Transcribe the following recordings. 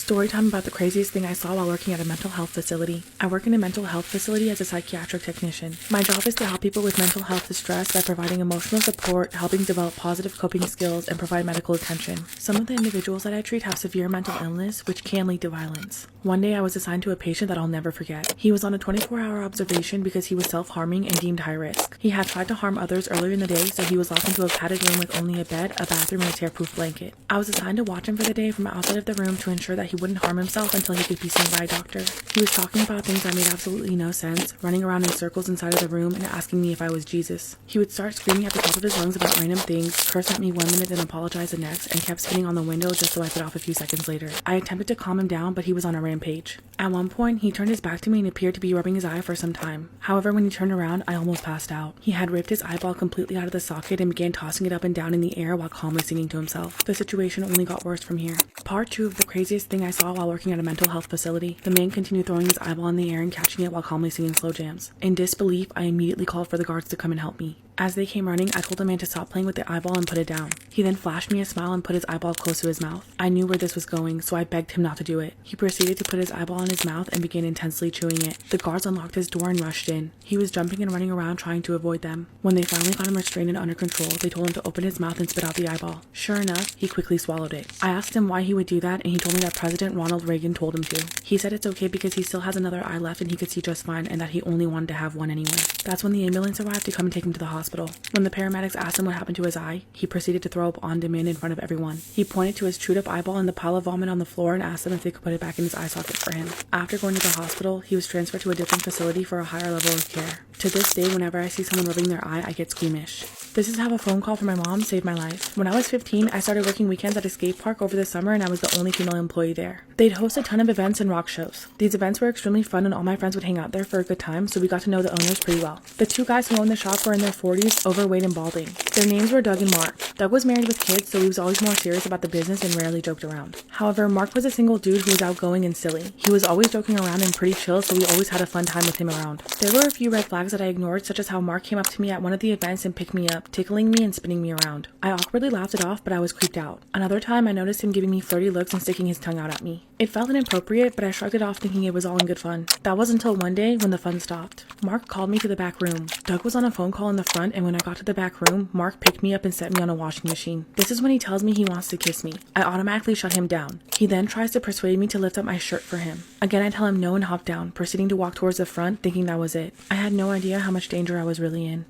Story time about the craziest thing I saw while working at a mental health facility. I work in a mental health facility as a psychiatric technician. My job is to help people with mental health distress by providing emotional support, helping develop positive coping skills, and provide medical attention. Some of the individuals that I treat have severe mental illness, which can lead to violence. One day I was assigned to a patient that I'll never forget. He was on a 24-hour observation because he was self-harming and deemed high risk. He had tried to harm others earlier in the day, so he was locked into a padded room with only a bed, a bathroom, and a tear-proof blanket. I was assigned to watch him for the day from outside of the room to ensure that he wouldn't harm himself until he could be seen by a doctor. He was talking about things that made absolutely no sense, running around in circles inside of the room and asking me if I was Jesus. He would start screaming at the top of his lungs about random things, curse at me 1 minute and apologize the next, and kept spitting on the window just to wipe it off a few seconds later. I attempted to calm him down, but he was on a rampage. At one point, he turned his back to me and appeared to be rubbing his eye for some time. However, when he turned around, I almost passed out. He had ripped his eyeball completely out of the socket and began tossing it up and down in the air while calmly singing to himself. The situation only got worse from here. Part 2 of the craziest thing I saw while working at a mental health facility. The man continued throwing his eyeball in the air and catching it while calmly singing slow jams. In disbelief, I immediately called for the guards to come and help me. As they came running, I told the man to stop playing with the eyeball and put it down. He then flashed me a smile and put his eyeball close to his mouth. I knew where this was going, so I begged him not to do it. He proceeded to put his eyeball in his mouth and began intensely chewing it. The guards unlocked his door and rushed in. He was jumping and running around trying to avoid them. When they finally got him restrained and under control, they told him to open his mouth and spit out the eyeball. Sure enough, he quickly swallowed it. I asked him why he would do that, and he told me that President Ronald Reagan told him to. He said it's okay because he still has another eye left and he could see just fine, and that he only wanted to have one anyway. That's when the ambulance arrived to come and take him to the hospital. When the paramedics asked him what happened to his eye, he proceeded to throw up on demand in front of everyone. He pointed to his chewed up eyeball and the pile of vomit on the floor and asked them if they could put it back in his eye socket for him. After going to the hospital, he was transferred to a different facility for a higher level of care. To this day, whenever I see someone rubbing their eye, I get squeamish. This is how a phone call from my mom saved my life. When I was 15, I started working weekends at a skate park over the summer and I was the only female employee there. They'd host a ton of events and rock shows. These events were extremely fun and all my friends would hang out there for a good time, so we got to know the owners pretty well. The two guys who owned the shop were in their 40s, overweight and balding. Their names were Doug and Mark. Doug was married with kids, so he was always more serious about the business and rarely joked around. However, Mark was a single dude who was outgoing and silly. He was always joking around and pretty chill, so we always had a fun time with him around. There were a few red flags that I ignored, such as how Mark came up to me at one of the events and picked me up, tickling me and spinning me around. I awkwardly laughed it off, but I was creeped out. Another time, I noticed him giving me flirty looks and sticking his tongue out at me. It felt inappropriate, but I shrugged it off thinking it was all in good fun. That was until one day when the fun stopped. Mark called me to the back room. Doug was on a phone call in the front, and when I got to the back room, Mark picked me up and set me on a washing machine. This is when he tells me he wants to kiss me. I automatically shut him down. He then tries to persuade me to lift up my shirt for him. Again, I tell him no and hop down, proceeding to walk towards the front, thinking that was it. I had no idea how much danger I was really in.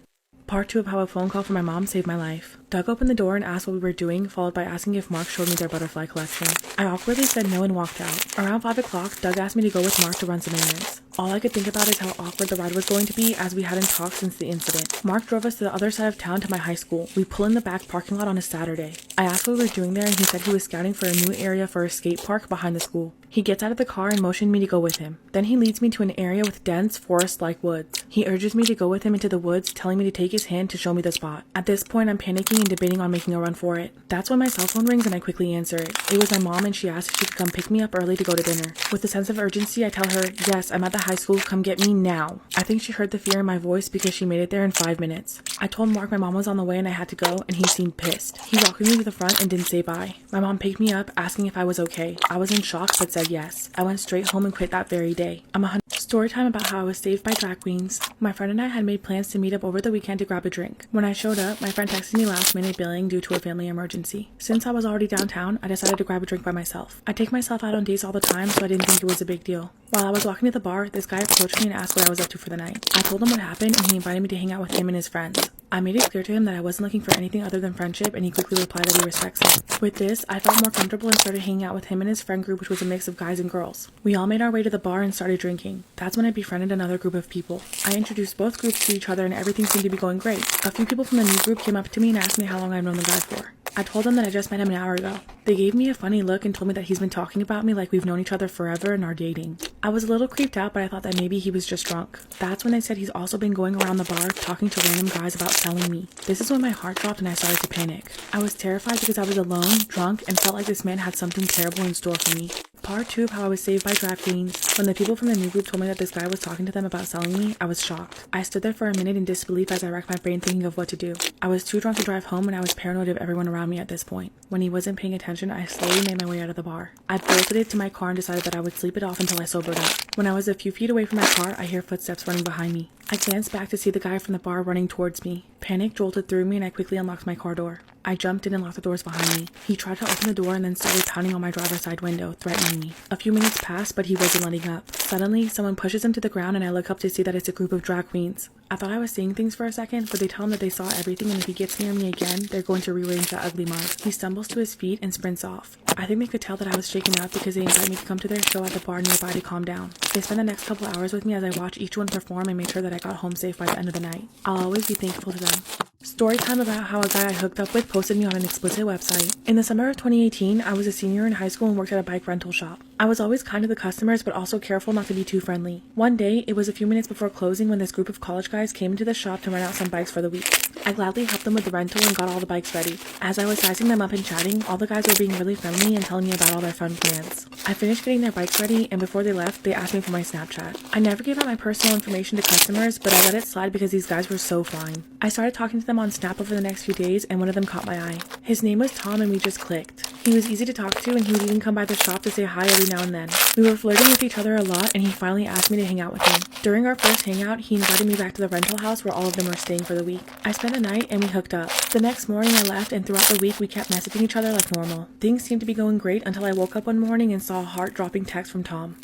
Part 2 of how a phone call from my mom saved my life. Doug opened the door and asked what we were doing, followed by asking if Mark showed me their butterfly collection. I awkwardly said no and walked out. Around 5 o'clock, Doug asked me to go with Mark to run some errands. All I could think about is how awkward the ride was going to be, as we hadn't talked since the incident. Mark drove us to the other side of town to my high school. We pull in the back parking lot on a Saturday. I asked what we were doing there, and he said he was scouting for a new area for a skate park behind the school. He gets out of the car and motioned me to go with him. Then he leads me to an area with dense forest-like woods. He urges me to go with him into the woods, telling me to take his hand to show me the spot. At this point, I'm panicking and debating on making a run for it. That's when my cell phone rings and I quickly answer it. It was my mom, and she asked if she could come pick me up early to go to dinner. With a sense of urgency, I tell her, yes, I'm at the high school, come get me now. I think she heard the fear in my voice because she made it there in 5 minutes. I told Mark my mom was on the way and I had to go, and he seemed pissed. He walked with me to the front and didn't say bye. My mom picked me up, asking if I was okay. I was in shock but said yes. I went straight home and quit that very day. Story time about how I was saved by drag queens. My friend and I had made plans to meet up over the weekend to grab a drink. When I showed up, my friend texted me last minute bailing due to a family emergency. Since I was already downtown, I decided to grab a drink by myself. I take myself out on dates all the time, so I didn't think it was a big deal. While I was walking to the bar, this guy approached me and asked what I was up to for the night. I told him what happened, and he invited me to hang out with him and his friends. I made it clear to him that I wasn't looking for anything other than friendship, and he quickly replied that he respects me. With this, I felt more comfortable and started hanging out with him and his friend group, which was a mix of guys and girls. We all made our way to the bar and started drinking. That's when I befriended another group of people. I introduced both groups to each other and everything seemed to be going great. A few people from the new group came up to me and asked me how long I've known the guy for. I told them that I just met him an hour ago. They gave me a funny look and told me that he's been talking about me like we've known each other forever and are dating. I was a little creeped out, but I thought that maybe he was just drunk. That's when they said he's also been going around the bar talking to random guys about selling me. This is when my heart dropped and I started to panic. I was terrified because I was alone, drunk, and felt like this man had something terrible in store for me. Part 2 of how I was saved by drag queens. When the people from the new group told me that this guy was talking to them about selling me, I was shocked. I stood there for a minute in disbelief as I racked my brain thinking of what to do. I was too drunk to drive home and I was paranoid of everyone around me at this point. When he wasn't paying attention, I slowly made my way out of the bar. I bolted it to my car and decided that I would sleep it off until I sobered up. When I was a few feet away from my car, I hear footsteps running behind me. I glanced back to see the guy from the bar running towards me. Panic jolted through me and I quickly unlocked my car door. I jumped in and locked the doors behind me. He tried to open the door and then started pounding on my driver's side window, threatening me. A few minutes passed, but he wasn't letting up. Suddenly, someone pushes him to the ground and I look up to see that it's a group of drag queens. I thought I was seeing things for a second, but they tell him that they saw everything and if he gets near me again, they're going to rearrange that ugly mug. He stumbles to his feet and sprints off. I think they could tell that I was shaken up because they invited me to come to their show at the bar nearby to calm down. They spent the next couple hours with me as I watched each one perform and made sure that I got home safe by the end of the night. I'll always be thankful to them. Storytime about how a guy I hooked up with posted me on an explicit website. In the summer of 2018, I was a senior in high school and worked at a bike rental shop. I was always kind to the customers, but also careful not to be too friendly. One day, it was a few minutes before closing when this group of college guys came into the shop to rent out some bikes for the week. I gladly helped them with the rental and got all the bikes ready. As I was sizing them up and chatting, all the guys were being really friendly and telling me about all their fun plans. I finished getting their bikes ready, and before they left, they asked me for my Snapchat. I never gave out my personal information to customers, but I let it slide because these guys were so fine. I started talking to them on Snap over the next few days, and one of them caught my eye. His name was Tom, and we just clicked. He was easy to talk to, and he would even come by the shop to say hi every now and then. We were flirting with each other a lot, and he finally asked me to hang out with him. During our first hangout, he invited me back to the rental house where all of them were staying for the week. I spent the night, and we hooked up. The next morning, I left, and throughout the week, we kept messaging each other like normal. Things seemed to be going great until I woke up one morning and saw a heart-dropping text from Tom.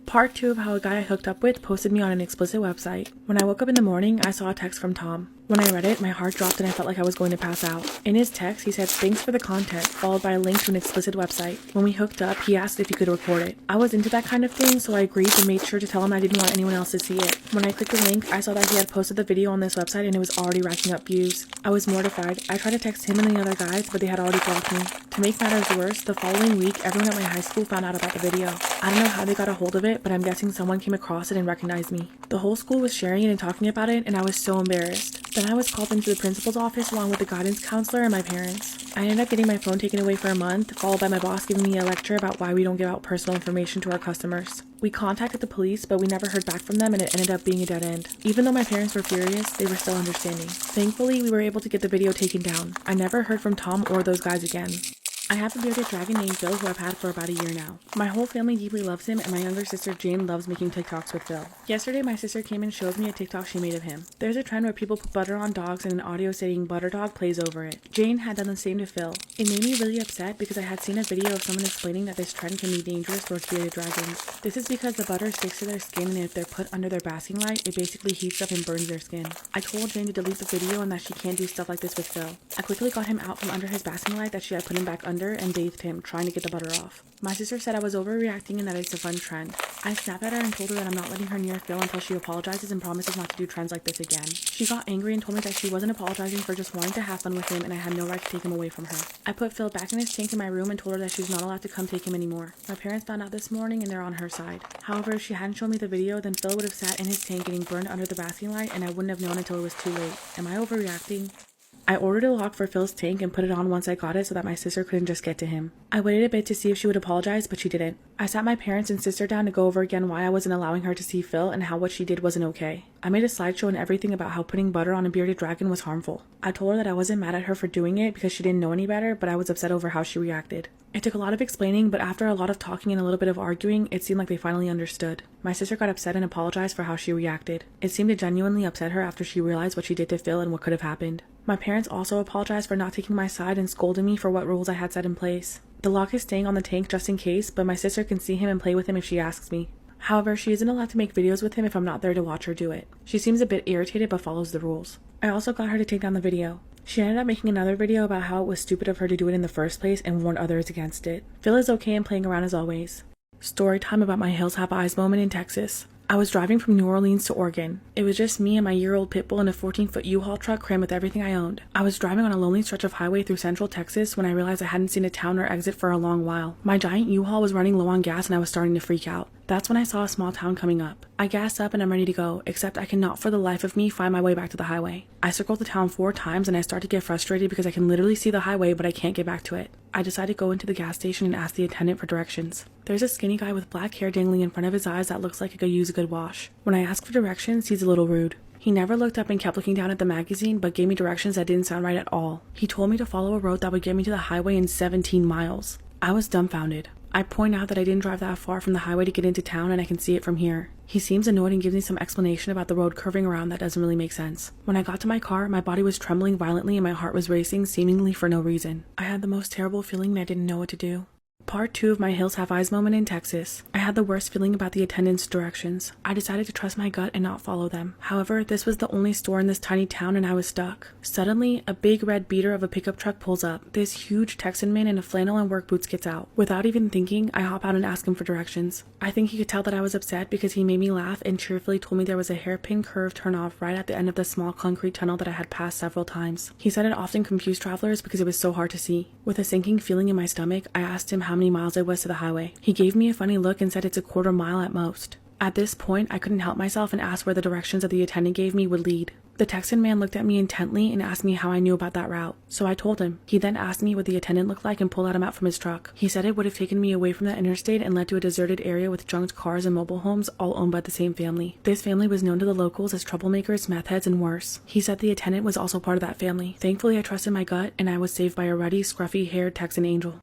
Part 2 of how a guy I hooked up with posted me on an explicit website. When I woke up in the morning, I saw a text from Tom. When I read it, my heart dropped and I felt like I was going to pass out. In his text, he said, "Thanks for the content," followed by a link to an explicit website. When we hooked up, he asked if he could record it. I was into that kind of thing, so I agreed and made sure to tell him I didn't want anyone else to see it. When I clicked the link, I saw that he had posted the video on this website and it was already racking up views. I was mortified. I tried to text him and the other guys, but they had already blocked me. To make matters worse, the following week, everyone at my high school found out about the video. I don't know how they got a hold of it, but I'm guessing someone came across it and recognized me. The whole school was sharing it and talking about it, and I was so embarrassed. Then I was called into the principal's office along with the guidance counselor and my parents. I ended up getting my phone taken away for a month, followed by my boss giving me a lecture about why we don't give out personal information to our customers. We contacted the police, but we never heard back from them and it ended up being a dead end. Even though my parents were furious, they were still understanding. Thankfully, we were able to get the video taken down. I never heard from Tom or those guys again. I have a bearded dragon named Phil who I've had for about a year now. My whole family deeply loves him and my younger sister Jane loves making TikToks with Phil. Yesterday my sister came and showed me a TikTok she made of him. There's a trend where people put butter on dogs and an audio saying "butter dog" plays over it. Jane had done the same to Phil. It made me really upset because I had seen a video of someone explaining that this trend can be dangerous towards bearded dragons. This is because the butter sticks to their skin and if they're put under their basking light, it basically heats up and burns their skin. I told Jane to delete the video and that she can't do stuff like this with Phil. I quickly got him out from under his basking light that she had put him back under and bathed him, trying to get the butter off. My sister said I was overreacting and that it's a fun trend. I snapped at her and told her that I'm not letting her near Phil until she apologizes and promises not to do trends like this again. She got angry and told me that she wasn't apologizing for just wanting to have fun with him and I had no right to take him away from her. I put Phil back in his tank in my room and told her that she's not allowed to come take him anymore. My parents found out this morning and they're on her side. However, if she hadn't shown me the video, then Phil would have sat in his tank getting burned under the basking light and I wouldn't have known until it was too late. Am I overreacting? I ordered a lock for Phil's tank and put it on once I got it so that my sister couldn't just get to him. I waited a bit to see if she would apologize, but she didn't. I sat my parents and sister down to go over again why I wasn't allowing her to see Phil and how what she did wasn't okay. I made a slideshow and everything about how putting butter on a bearded dragon was harmful. I told her that I wasn't mad at her for doing it because she didn't know any better, but I was upset over how she reacted. It took a lot of explaining, but after a lot of talking and a little bit of arguing, it seemed like they finally understood. My sister got upset and apologized for how she reacted. It seemed to genuinely upset her after she realized what she did to Phil and what could have happened. My parents also apologized for not taking my side and scolded me for what rules I had set in place. The lock is staying on the tank just in case, but my sister can see him and play with him if she asks me. However, she isn't allowed to make videos with him if I'm not there to watch her do it. She seems a bit irritated but follows the rules. I also got her to take down the video. She ended up making another video about how it was stupid of her to do it in the first place and warned others against it. Phil is okay and playing around as always. Story time about my Hills Have Eyes moment in Texas. I was driving from New Orleans to Oregon. It was just me and my year-old pit bull in a 14-foot U-Haul truck crammed with everything I owned. I was driving on a lonely stretch of highway through central Texas when I realized I hadn't seen a town or exit for a long while. My giant U-Haul was running low on gas and I was starting to freak out. That's when I saw a small town coming up. I gassed up and I'm ready to go, except I cannot for the life of me find my way back to the highway. I circled the town 4 times and I start to get frustrated because I can literally see the highway but I can't get back to it. I decided to go into the gas station and ask the attendant for directions. There's a skinny guy with black hair dangling in front of his eyes that looks like he could use a good wash. When I ask for directions, he's a little rude. He never looked up and kept looking down at the magazine, but gave me directions that didn't sound right at all. He told me to follow a road that would get me to the highway in 17 miles. I was dumbfounded. I point out that I didn't drive that far from the highway to get into town and I can see it from here. He seems annoyed and gives me some explanation about the road curving around that doesn't really make sense. When I got to my car, my body was trembling violently and my heart was racing, seemingly for no reason. I had the most terrible feeling and I didn't know what to do. Part 2 of my Hills Have Eyes moment in Texas. I had the worst feeling about the attendant's directions. I decided to trust my gut and not follow them. However, this was the only store in this tiny town and I was stuck. Suddenly, a big red beater of a pickup truck pulls up. This huge Texan man in a flannel and work boots gets out. Without even thinking, I hop out and ask him for directions. I think he could tell that I was upset because he made me laugh and cheerfully told me there was a hairpin curve turnoff right at the end of the small concrete tunnel that I had passed several times. He said it often confused travelers because it was so hard to see. With a sinking feeling in my stomach, I asked him how many miles it was to the highway. He gave me a funny look and said it's a quarter mile at most. At this point, I couldn't help myself and asked where the directions that the attendant gave me would lead. The Texan man looked at me intently and asked me how I knew about that route, so I told him. He then asked me what the attendant looked like and pulled out a map from his truck. He said it would have taken me away from the interstate and led to a deserted area with junked cars and mobile homes, all owned by the same family. This family was known to the locals as troublemakers, meth heads, and worse. He said the attendant was also part of that family. Thankfully, I trusted my gut, and I was saved by a ruddy, scruffy-haired Texan angel.